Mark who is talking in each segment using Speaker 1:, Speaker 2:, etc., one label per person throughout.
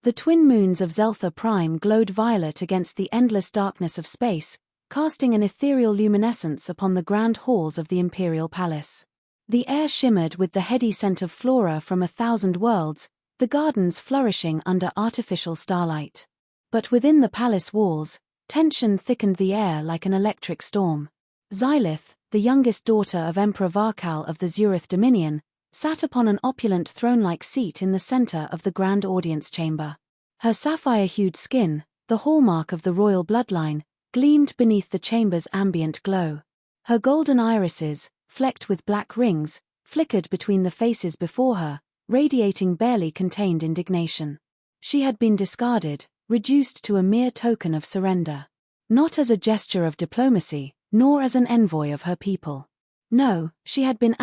Speaker 1: The twin moons of Xeltha Prime glowed violet against the endless darkness of space, casting an ethereal luminescence upon the grand halls of the imperial palace. The air shimmered with the heady scent of flora from 1,000 worlds, the gardens flourishing under artificial starlight. But within the palace walls, tension thickened the air like an electric storm. Xilith, the youngest daughter of Emperor Varkal of the Xilith Dominion, sat upon an opulent throne-like seat in the center of the grand audience chamber. Her sapphire-hued skin, the hallmark of the royal bloodline, gleamed beneath the chamber's ambient glow. Her golden irises, flecked with black rings, flickered between the faces before her, radiating barely contained indignation. She had been discarded, reduced to a mere token of surrender. Not as a gesture of diplomacy, nor as an envoy of her people. No, she had been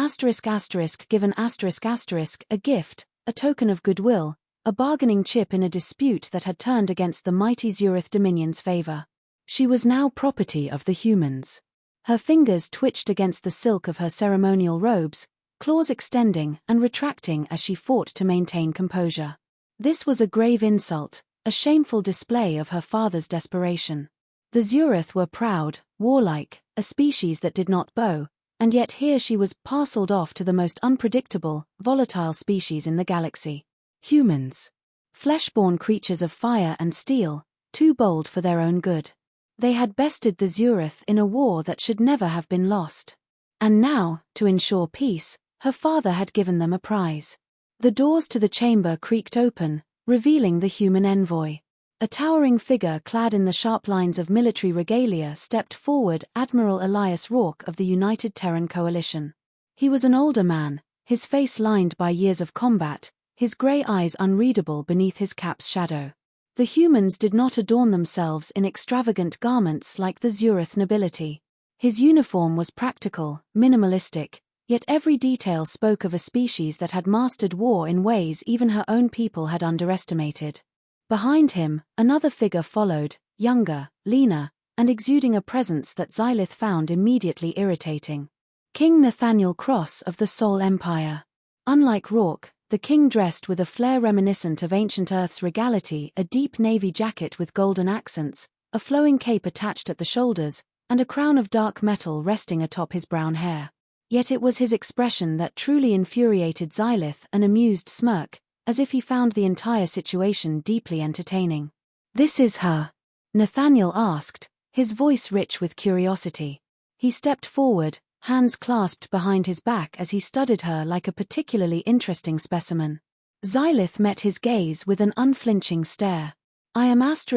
Speaker 1: given a gift, a token of goodwill, a bargaining chip in a dispute that had turned against the mighty Xilith Dominion's favor. She was now property of the humans. Her fingers twitched against the silk of her ceremonial robes, claws extending and retracting as she fought to maintain composure. This was a grave insult, a shameful display of her father's desperation. The Xilith were proud, warlike, a species that did not bow, and yet here she was parceled off to the most unpredictable, volatile species in the galaxy. Humans. Flesh-born creatures of fire and steel, too bold for their own good. They had bested the Xilith in a war that should never have been lost. And now, to ensure peace, her father had given them a prize. The doors to the chamber creaked open, revealing the human envoy. A towering figure clad in the sharp lines of military regalia stepped forward, Admiral Elias Rourke of the United Terran Coalition. He was an older man, his face lined by years of combat, his grey eyes unreadable beneath his cap's shadow. The humans did not adorn themselves in extravagant garments like the Xilith nobility. His uniform was practical, minimalistic, yet every detail spoke of a species that had mastered war in ways even her own people had underestimated. Behind him, another figure followed, younger, leaner, and exuding a presence that Xilith found immediately irritating. King Nathaniel Cross of the Sol Empire. Unlike Rourke, the king dressed with a flair reminiscent of ancient Earth's regality, a deep navy jacket with golden accents, a flowing cape attached at the shoulders, and a crown of dark metal resting atop his brown hair. Yet it was his expression that truly infuriated Xilith, an amused smirk, as if he found the entire situation deeply entertaining. "This is her?" Nathaniel asked, his voice rich with curiosity. He stepped forward, hands clasped behind his back as he studied her like a particularly interesting specimen. Xilith met his gaze with an unflinching stare. "I am not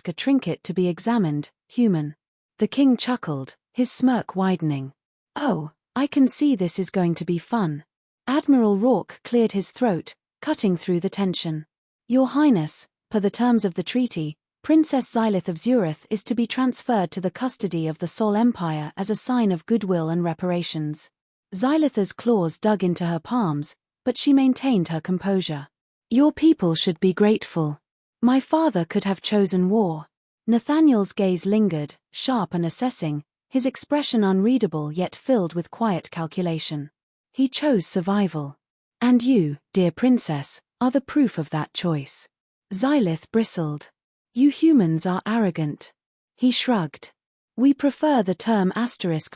Speaker 1: a trinket to be examined, human." The king chuckled, his smirk widening. "Oh, I can see this is going to be fun." Admiral Rourke cleared his throat, cutting through the tension. "Your Highness, per the terms of the treaty, Princess Xilith of Xilith is to be transferred to the custody of the Sol Empire as a sign of goodwill and reparations." Xilith's claws dug into her palms, but she maintained her composure. "Your people should be grateful. My father could have chosen war." Nathaniel's gaze lingered, sharp and assessing, his expression unreadable yet filled with quiet calculation. "He chose survival. And you, dear princess, are the proof of that choice." Xilith bristled. "You humans are arrogant." He shrugged. "We prefer the term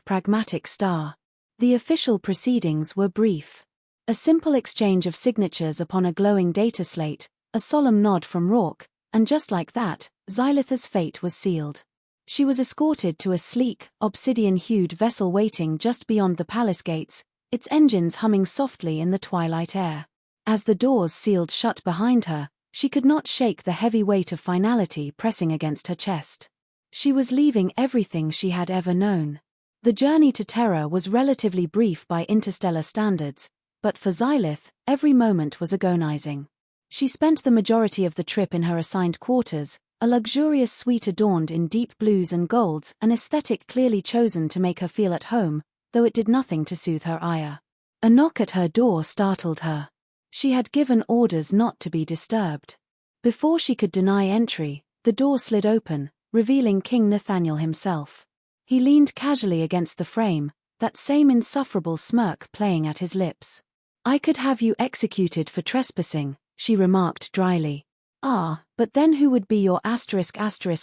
Speaker 1: pragmatic star." The official proceedings were brief. A simple exchange of signatures upon a glowing data slate, a solemn nod from Rourke, and just like that, Xilith's fate was sealed. She was escorted to a sleek, obsidian-hued vessel waiting just beyond the palace gates, its engines humming softly in the twilight air. As the doors sealed shut behind her, she could not shake the heavy weight of finality pressing against her chest. She was leaving everything she had ever known. The journey to Terra was relatively brief by interstellar standards, but for Xilith, every moment was agonizing. She spent the majority of the trip in her assigned quarters, a luxurious suite adorned in deep blues and golds, an aesthetic clearly chosen to make her feel at home, though it did nothing to soothe her ire. A knock at her door startled her. She had given orders not to be disturbed. Before she could deny entry, the door slid open, revealing King Nathaniel himself. He leaned casually against the frame, that same insufferable smirk playing at his lips. "I could have you executed for trespassing," she remarked dryly. Ah, but then who would be your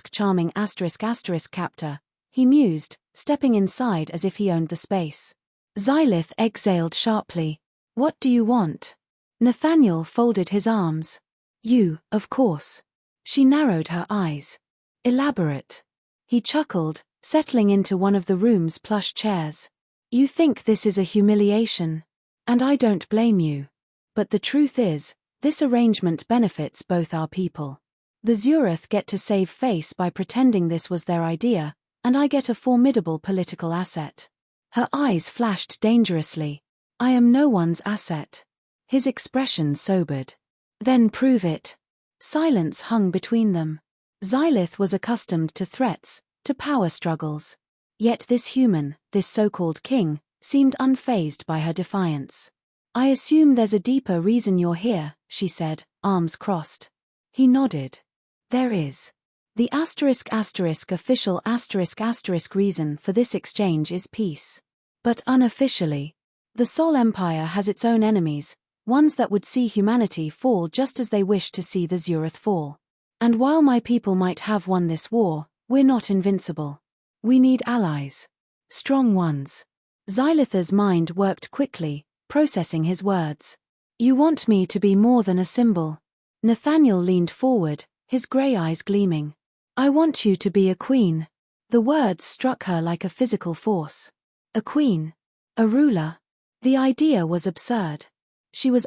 Speaker 1: charming captor? He mused, stepping inside as if he owned the space. Xilith exhaled sharply. What do you want? Nathaniel folded his arms. You, of course. She narrowed her eyes. Elaborate. He chuckled, settling into one of the room's plush chairs. You think this is a humiliation. And I don't blame you. But the truth is, this arrangement benefits both our people. The Xilith get to save face by pretending this was their idea, and I get a formidable political asset. Her eyes flashed dangerously. I am no one's asset. His expression sobered. Then prove it. Silence hung between them. Xilith was accustomed to threats, to power struggles. Yet this human, this so-called king, seemed unfazed by her defiance. I assume there's a deeper reason you're here, she said, arms crossed. He nodded. There is. The official reason for this exchange is peace. But unofficially, the Sol Empire has its own enemies, ones that would see humanity fall just as they wish to see the Xilith fall. And while my people might have won this war, we're not invincible. We need allies. Strong ones. Xilith's mind worked quickly, processing his words. You want me to be more than a symbol. Nathaniel leaned forward, his grey eyes gleaming. I want you to be a queen. The words struck her like a physical force. A queen. A ruler. The idea was absurd. She was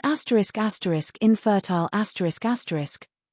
Speaker 1: infertile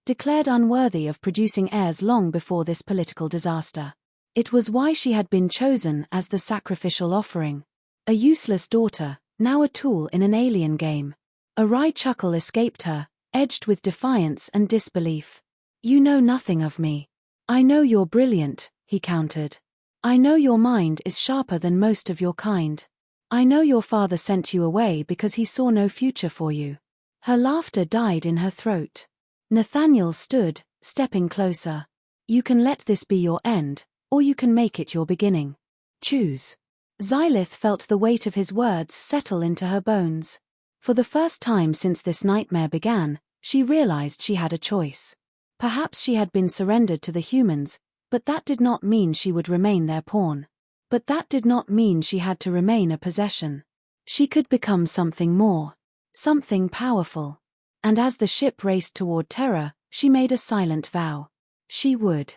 Speaker 1: declared unworthy of producing heirs long before this political disaster. It was why she had been chosen as the sacrificial offering. A useless daughter, now a tool in an alien game. A wry chuckle escaped her, edged with defiance and disbelief. You know nothing of me. I know you're brilliant, he countered. I know your mind is sharper than most of your kind. I know your father sent you away because he saw no future for you. Her laughter died in her throat. Nathaniel stood, stepping closer. You can let this be your end, or you can make it your beginning. Choose. Xilith felt the weight of his words settle into her bones. For the first time since this nightmare began, she realized she had a choice. Perhaps she had been surrendered to the humans, but that did not mean she would remain their pawn. But that did not mean she had to remain a possession. She could become something more. Something powerful. And as the ship raced toward Terra, she made a silent vow. She would.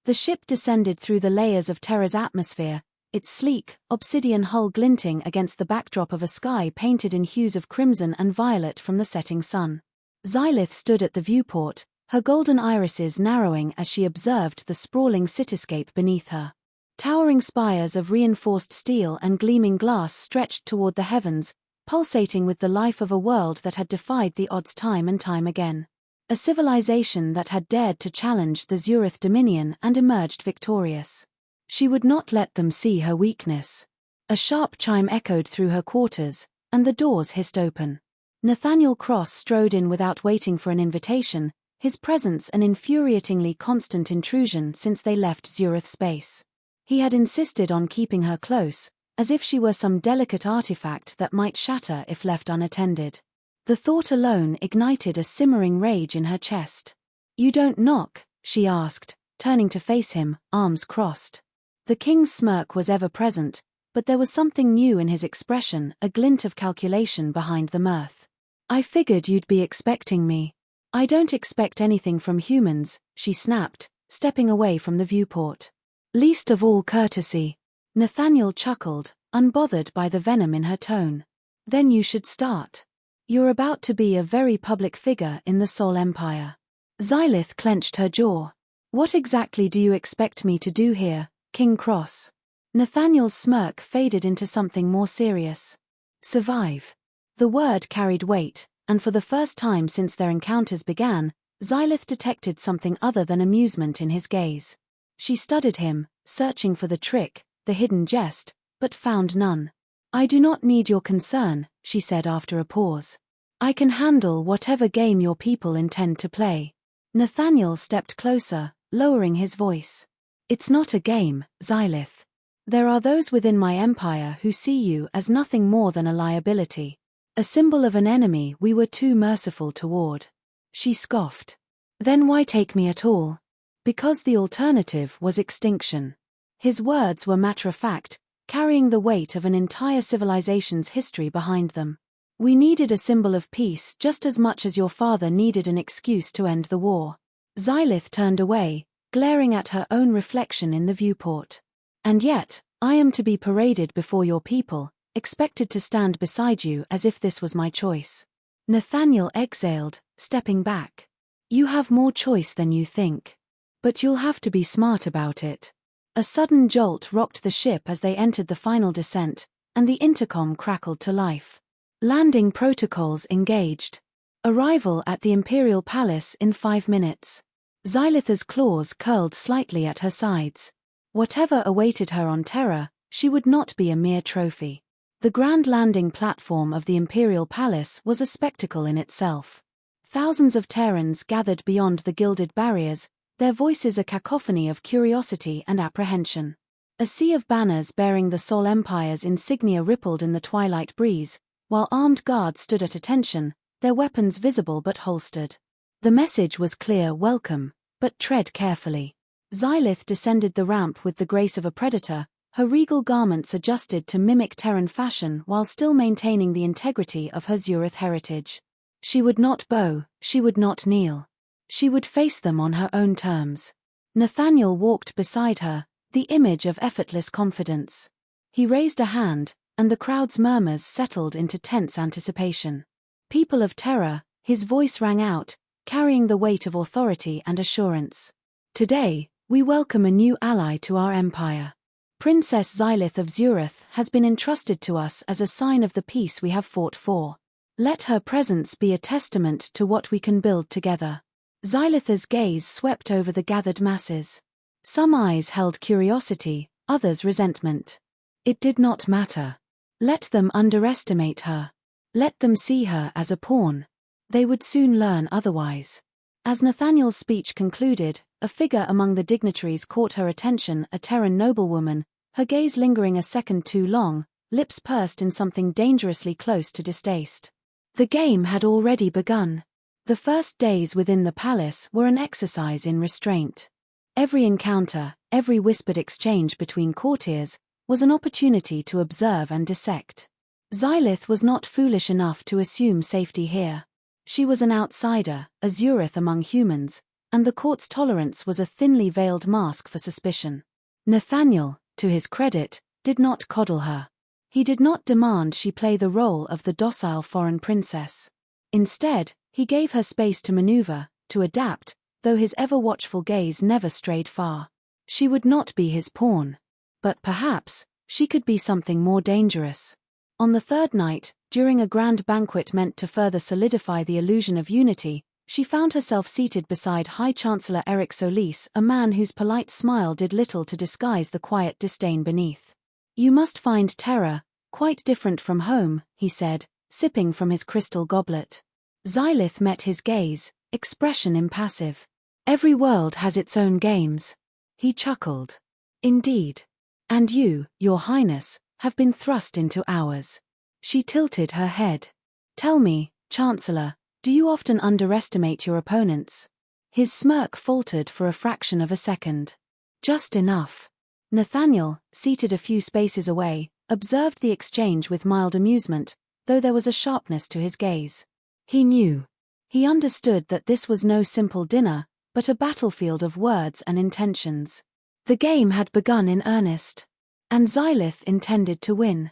Speaker 1: The ship descended through the layers of Terra's atmosphere, its sleek, obsidian hull glinting against the backdrop of a sky painted in hues of crimson and violet from the setting sun. Xilith stood at the viewport, her golden irises narrowing as she observed the sprawling cityscape beneath her. Towering spires of reinforced steel and gleaming glass stretched toward the heavens, pulsating with the life of a world that had defied the odds time and time again. A civilization that had dared to challenge the Xilith dominion and emerged victorious. She would not let them see her weakness. A sharp chime echoed through her quarters, and the doors hissed open. Nathaniel Cross strode in without waiting for an invitation, his presence an infuriatingly constant intrusion since they left Xilith space. He had insisted on keeping her close, as if she were some delicate artifact that might shatter if left unattended. The thought alone ignited a simmering rage in her chest. You don't knock, she asked, turning to face him, arms crossed. The king's smirk was ever present, but there was something new in his expression, a glint of calculation behind the mirth. I figured you'd be expecting me. I don't expect anything from humans, she snapped, stepping away from the viewport. Least of all courtesy. Nathaniel chuckled, unbothered by the venom in her tone. Then you should start. You're about to be a very public figure in the Sol Empire. Xilith clenched her jaw. What exactly do you expect me to do here, King Cross? Nathaniel's smirk faded into something more serious. Survive. The word carried weight, and for the first time since their encounters began, Xilith detected something other than amusement in his gaze. She studied him, searching for the trick, the hidden jest, but found none. I do not need your concern, she said after a pause. I can handle whatever game your people intend to play. Nathaniel stepped closer, lowering his voice. It's not a game, Xilith. There are those within my empire who see you as nothing more than a liability. A symbol of an enemy we were too merciful toward. she scoffed. Then why take me at all? Because the alternative was extinction. His words were matter-of-fact, carrying the weight of an entire civilization's history behind them. We needed a symbol of peace just as much as your father needed an excuse to end the war. Xilith turned away, glaring at her own reflection in the viewport. And yet, I am to be paraded before your people, expected to stand beside you as if this was my choice. Nathaniel exhaled, stepping back. You have more choice than you think. But you'll have to be smart about it. A sudden jolt rocked the ship as they entered the final descent, and the intercom crackled to life. Landing protocols engaged. Arrival at the Imperial Palace in 5 minutes. Xilith's claws curled slightly at her sides. Whatever awaited her on Terra, she would not be a mere trophy. The grand landing platform of the Imperial Palace was a spectacle in itself. Thousands of Terrans gathered beyond the gilded barriers, their voices a cacophony of curiosity and apprehension. A sea of banners bearing the Sol Empire's insignia rippled in the twilight breeze, while armed guards stood at attention, their weapons visible but holstered. The message was clear: welcome, but tread carefully. Xilith descended the ramp with the grace of a predator, her regal garments adjusted to mimic Terran fashion while still maintaining the integrity of her Xilith heritage. She would not bow, she would not kneel. She would face them on her own terms. Nathaniel walked beside her, the image of effortless confidence. He raised a hand, and the crowd's murmurs settled into tense anticipation. People of Terra, his voice rang out, carrying the weight of authority and assurance. Today, we welcome a new ally to our empire. Princess Xilith of Xilith has been entrusted to us as a sign of the peace we have fought for. Let her presence be a testament to what we can build together. Xilith's gaze swept over the gathered masses. Some eyes held curiosity, others resentment. It did not matter. Let them underestimate her. Let them see her as a pawn. They would soon learn otherwise. As Nathaniel's speech concluded, a figure among the dignitaries caught her attention, a Terran noblewoman, her gaze lingering a second too long, lips pursed in something dangerously close to distaste. The game had already begun. The first days within the palace were an exercise in restraint. Every encounter, every whispered exchange between courtiers, was an opportunity to observe and dissect. Xilith was not foolish enough to assume safety here. She was an outsider, a Xilith among humans, and the court's tolerance was a thinly veiled mask for suspicion. Nathaniel, to his credit, did not coddle her. He did not demand she play the role of the docile foreign princess. Instead, he gave her space to maneuver, to adapt, though his ever-watchful gaze never strayed far. She would not be his pawn. But perhaps, she could be something more dangerous. On the third night, during a grand banquet meant to further solidify the illusion of unity, she found herself seated beside High Chancellor Eric Solis, a man whose polite smile did little to disguise the quiet disdain beneath. You must find Terra quite different from home, he said, sipping from his crystal goblet. Xilith met his gaze, expression impassive. Every world has its own games. He chuckled. Indeed. And you, Your Highness, have been thrust into ours. She tilted her head. Tell me, Chancellor, do you often underestimate your opponents? His smirk faltered for a fraction of a second. Just enough. Nathaniel, seated a few spaces away, observed the exchange with mild amusement, though there was a sharpness to his gaze. He knew. He understood that this was no simple dinner, but a battlefield of words and intentions. The game had begun in earnest. And Xilith intended to win.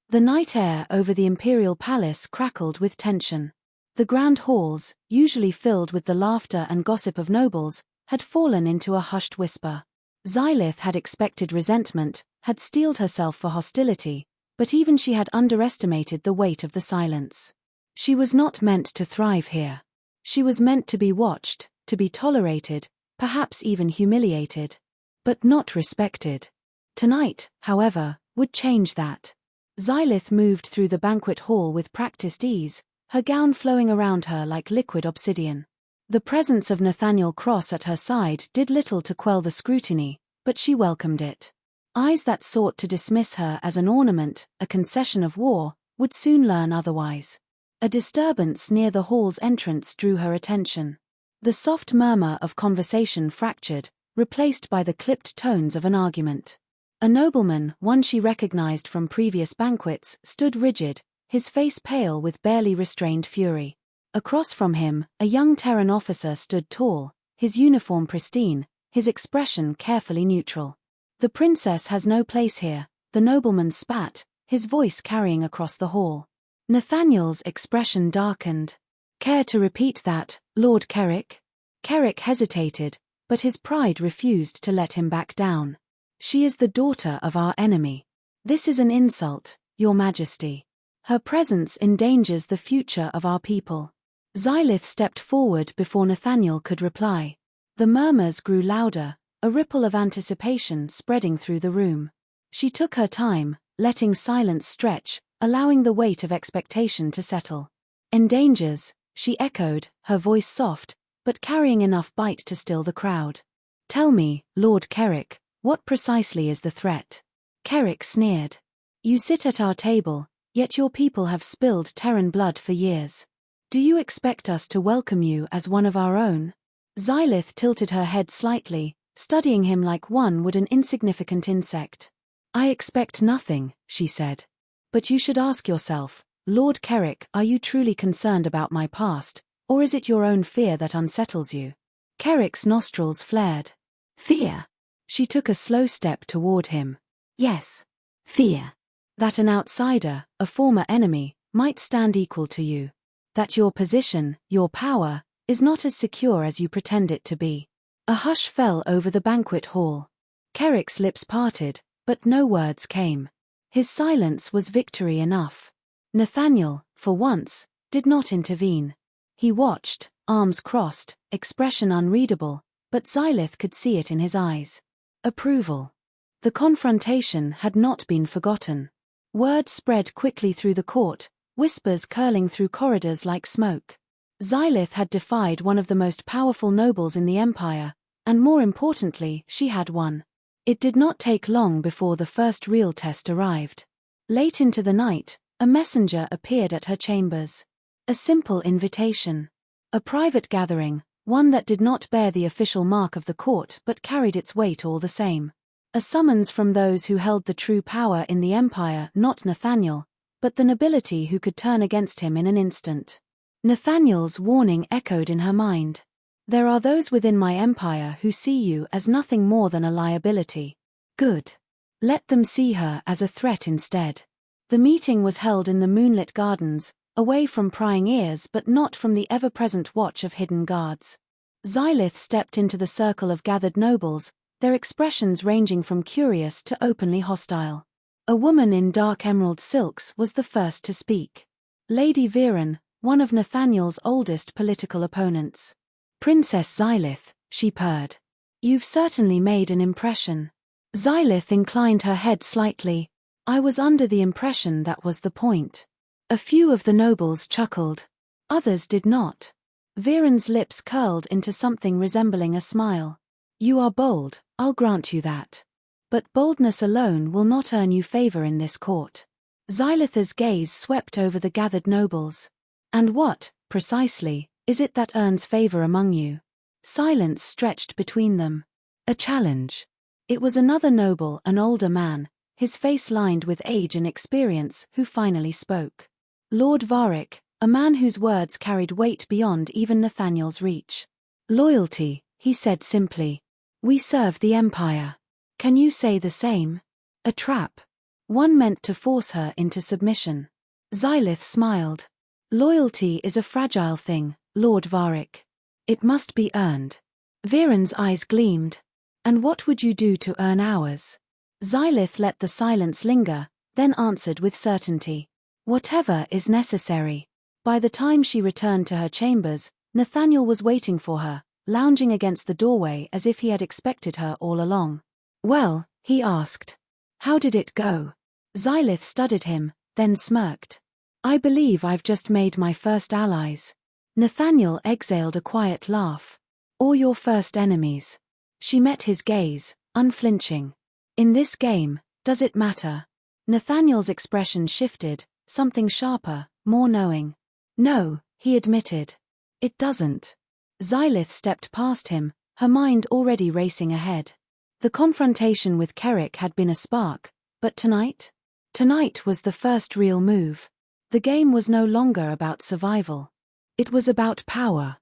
Speaker 1: The night air over the Imperial Palace crackled with tension. The grand halls, usually filled with the laughter and gossip of nobles, had fallen into a hushed whisper. Xilith had expected resentment, had steeled herself for hostility, but even she had underestimated the weight of the silence. She was not meant to thrive here. She was meant to be watched, to be tolerated, perhaps even humiliated. But not respected. Tonight, however, would change that. Xilith moved through the banquet hall with practiced ease, her gown flowing around her like liquid obsidian. The presence of Nathaniel Cross at her side did little to quell the scrutiny, but she welcomed it. Eyes that sought to dismiss her as an ornament, a concession of war, would soon learn otherwise. A disturbance near the hall's entrance drew her attention. The soft murmur of conversation fractured, replaced by the clipped tones of an argument. A nobleman, one she recognized from previous banquets, stood rigid, his face pale with barely restrained fury. Across from him, a young Terran officer stood tall, his uniform pristine, his expression carefully neutral. "The princess has no place here," the nobleman spat, his voice carrying across the hall. Nathaniel's expression darkened. "Care to repeat that, Lord Kerrick?" Kerrick hesitated, but his pride refused to let him back down. "She is the daughter of our enemy. This is an insult, Your Majesty. Her presence endangers the future of our people." Xilith stepped forward before Nathaniel could reply. The murmurs grew louder, a ripple of anticipation spreading through the room. She took her time, letting silence stretch, allowing the weight of expectation to settle. "Endangers," she echoed, her voice soft, but carrying enough bite to still the crowd. "Tell me, Lord Kerrick, what precisely is the threat?" Kerrick sneered. "You sit at our table, yet your people have spilled Terran blood for years. Do you expect us to welcome you as one of our own?" Xilith tilted her head slightly, studying him like one would an insignificant insect. "I expect nothing," she said. "But you should ask yourself, Lord Kerrick, are you truly concerned about my past, or is it your own fear that unsettles you?" Kerrick's nostrils flared. "Fear?" She took a slow step toward him. "Yes. Fear. That an outsider, a former enemy, might stand equal to you. That your position, your power, is not as secure as you pretend it to be." A hush fell over the banquet hall. Kerrick's lips parted, but no words came. His silence was victory enough. Nathaniel, for once, did not intervene. He watched, arms crossed, expression unreadable, but Xilith could see it in his eyes. Approval. The confrontation had not been forgotten. Word spread quickly through the court, whispers curling through corridors like smoke. Xilith had defied one of the most powerful nobles in the empire, and more importantly, she had won. It did not take long before the first real test arrived. Late into the night, a messenger appeared at her chambers. A simple invitation. A private gathering, one that did not bear the official mark of the court but carried its weight all the same. A summons from those who held the true power in the empire, not Nathaniel, but the nobility who could turn against him in an instant. Nathaniel's warning echoed in her mind. "There are those within my empire who see you as nothing more than a liability." Good. Let them see her as a threat instead. The meeting was held in the moonlit gardens, away from prying ears but not from the ever-present watch of hidden guards. Xilith stepped into the circle of gathered nobles, their expressions ranging from curious to openly hostile. A woman in dark emerald silks was the first to speak. Lady Viren, one of Nathaniel's oldest political opponents. "Princess Xilith," she purred. "You've certainly made an impression." Xilith inclined her head slightly. "I was under the impression that was the point." A few of the nobles chuckled. Others did not. Viren's lips curled into something resembling a smile. "You are bold, I'll grant you that. But boldness alone will not earn you favor in this court." Xilith's gaze swept over the gathered nobles. "And what, precisely, is it that earns favor among you?" Silence stretched between them. A challenge. It was another noble, an older man, his face lined with age and experience, who finally spoke. Lord Varric, a man whose words carried weight beyond even Nathaniel's reach. "Loyalty," he said simply. "We serve the Empire. Can you say the same?" A trap. One meant to force her into submission. Xilith smiled. "Loyalty is a fragile thing, Lord Varric. It must be earned." Viren's eyes gleamed. "And what would you do to earn ours?" Xilith let the silence linger, then answered with certainty. "Whatever is necessary." By the time she returned to her chambers, Nathaniel was waiting for her, lounging against the doorway as if he had expected her all along. "Well," he asked. "How did it go?" Xilith studied him, then smirked. "I believe I've just made my first allies." Nathaniel exhaled a quiet laugh. "Or your first enemies." She met his gaze, unflinching. "In this game, does it matter?" Nathaniel's expression shifted, something sharper, more knowing. No, he admitted. It doesn't. Xilith stepped past him, her mind already racing ahead. The confrontation with Kerrick had been a spark, but tonight? Tonight was the first real move. The game was no longer about survival. It was about power.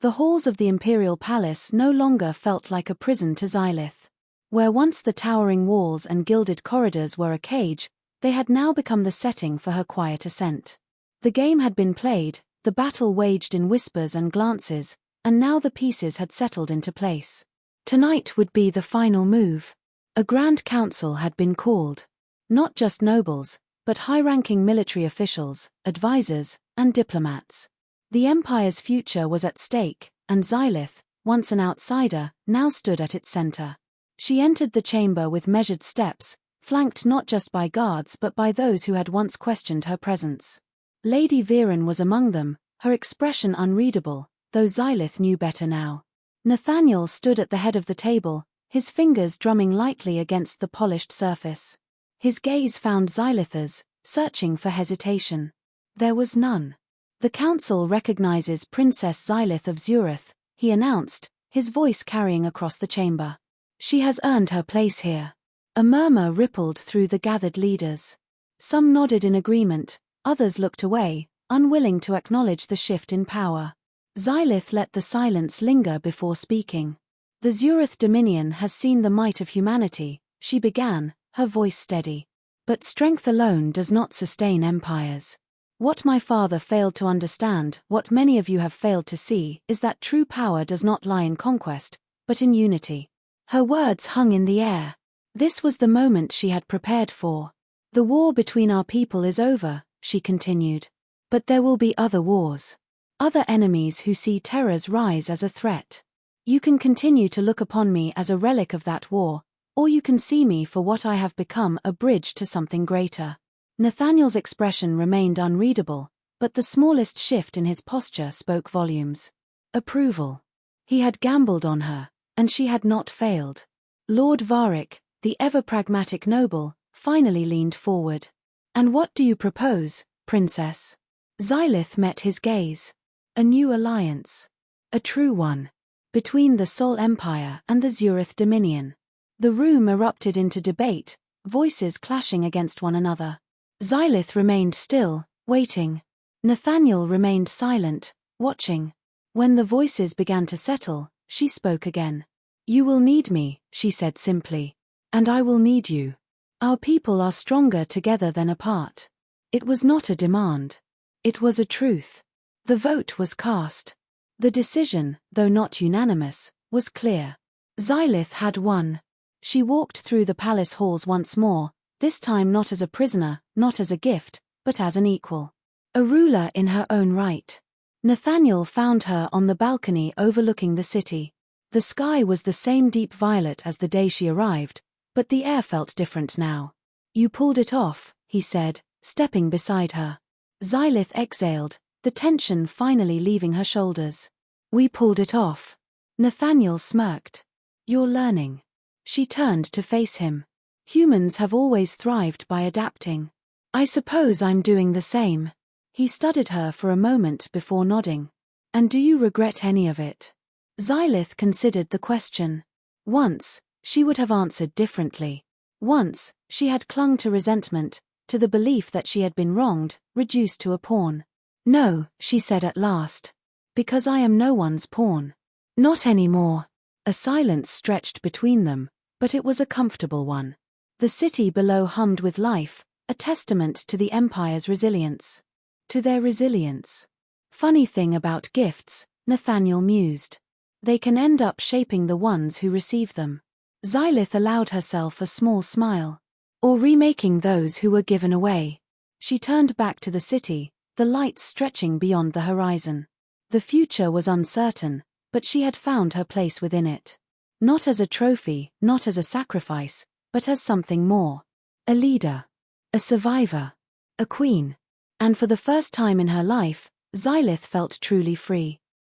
Speaker 1: The halls of the Imperial Palace no longer felt like a prison to Xilith. Where once the towering walls and gilded corridors were a cage, they had now become the setting for her quiet ascent. The game had been played, the battle waged in whispers and glances, and now the pieces had settled into place. Tonight would be the final move. A grand council had been called. Not just nobles, but high-ranking military officials, advisors, and diplomats. The Empire's future was at stake, and Xilith, once an outsider, now stood at its center. She entered the chamber with measured steps, flanked not just by guards but by those who had once questioned her presence. Lady Viren was among them, her expression unreadable, though Xilith knew better now. Nathaniel stood at the head of the table, his fingers drumming lightly against the polished surface. His gaze found Xilith's, searching for hesitation. There was none. The council recognizes Princess Xilith of Xilith, he announced, his voice carrying across the chamber. She has earned her place here. A murmur rippled through the gathered leaders. Some nodded in agreement, others looked away, unwilling to acknowledge the shift in power. Xilith let the silence linger before speaking. The Xilith Dominion has seen the might of humanity, she began, her voice steady. But strength alone does not sustain empires. What my father failed to understand, what many of you have failed to see, is that true power does not lie in conquest, but in unity. Her words hung in the air. This was the moment she had prepared for. The war between our people is over, she continued. But there will be other wars. Other enemies who see terrors rise as a threat. You can continue to look upon me as a relic of that war, or you can see me for what I have become, a bridge to something greater. Nathaniel's expression remained unreadable, but the smallest shift in his posture spoke volumes. Approval. He had gambled on her, and she had not failed. Lord Varric, the ever-pragmatic noble, finally leaned forward. And what do you propose, Princess? Xilith met his gaze. A new alliance. A true one. Between the Sol Empire and the Xilith Dominion. The room erupted into debate, voices clashing against one another. Xilith remained still, waiting. Nathaniel remained silent, watching. When the voices began to settle, she spoke again. You will need me, she said simply. And I will need you. Our people are stronger together than apart. It was not a demand. It was a truth. The vote was cast. The decision, though not unanimous, was clear. Xilith had won. She walked through the palace halls once more, this time not as a prisoner, not as a gift, but as an equal. A ruler in her own right. Nathaniel found her on the balcony overlooking the city. The sky was the same deep violet as the day she arrived, but the air felt different now. You pulled it off, he said, stepping beside her. Xilith exhaled, the tension finally leaving her shoulders. We pulled it off. Nathaniel smirked. You're learning. She turned to face him. Humans have always thrived by adapting. I suppose I'm doing the same. He studied her for a moment before nodding. And do you regret any of it? Xilith considered the question. Once, she would have answered differently. Once, she had clung to resentment, to the belief that she had been wronged, reduced to a pawn. No, she said at last. Because I am no one's pawn. Not anymore. A silence stretched between them, but it was a comfortable one. The city below hummed with life, a testament to the Empire's resilience. To their resilience. Funny thing about gifts, Nathaniel mused. They can end up shaping the ones who receive them. Xilith allowed herself a small smile. Or remaking those who were given away. She turned back to the city, the lights stretching beyond the horizon. The future was uncertain, but she had found her place within it. Not as a trophy, not as a sacrifice, but as something more. A leader. A survivor. A queen. And for the first time in her life, Xilith felt truly free.